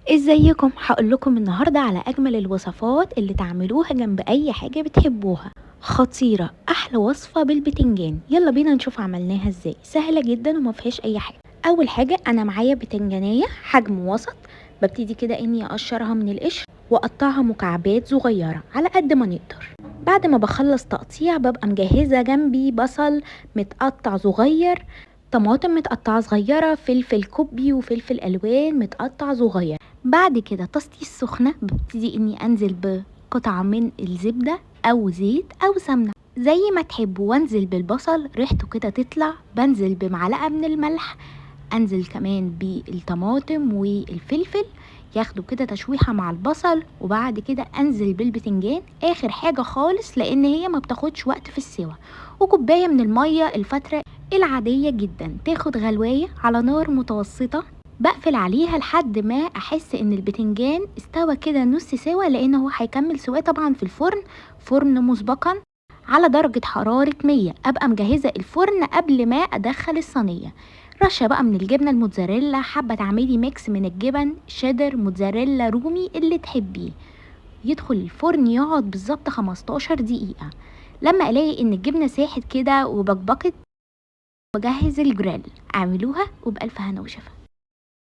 ازيكم؟ هقول لكم النهارده على اجمل الوصفات اللي تعملوها جنب اي حاجه بتحبوها. خطيره، احلى وصفه بالبتنجان. يلا بينا نشوف عملناها ازاي. سهله جدا وما فيهاش اي حاجه. اول حاجه انا معايا بتنجانيه حجم وسط، ببتدي كده اني اقشرها من القشر واقطعها مكعبات صغيره على قد ما نقدر. بعد ما بخلص تقطيع ببقى مجهزه جنبي بصل متقطع صغير، طماطم متقطعه صغيره، فلفل كوبي وفلفل الوان متقطع صغير. بعد كده طاستي السخنة ببتدي اني انزل بقطعة من الزبدة او زيت او سمنة زي ما تحبوا، وانزل بالبصل ريحته كده تطلع، بنزل بمعلقة من الملح، انزل كمان بالطماطم والفلفل ياخدوا كده تشويحة مع البصل، وبعد كده انزل بالبتنجان اخر حاجة خالص لان هي ما بتاخدش وقت في السوا، وكوباية من المية الفترة العادية جدا تاخد غلواية على نار متوسطة. بقفل عليها لحد ما احس ان البتنجان استوى كده نص سوا، لان هو هيكمل سواه طبعا في الفرن، فرن مسبقا على درجة حرارة 100. ابقى مجهزة الفرن قبل ما ادخل الصينية. رشة بقى من الجبنة الموتزاريلا، حابة تعملي ميكس من الجبن شيدر موتزاريلا رومي اللي تحبيه. يدخل الفرن يقعد بالظبط 15 دقيقة. لما الاقي ان الجبنة ساحت كده وبقبقت، بجهز الجريل. اعملوها وبألف هنا وشفا.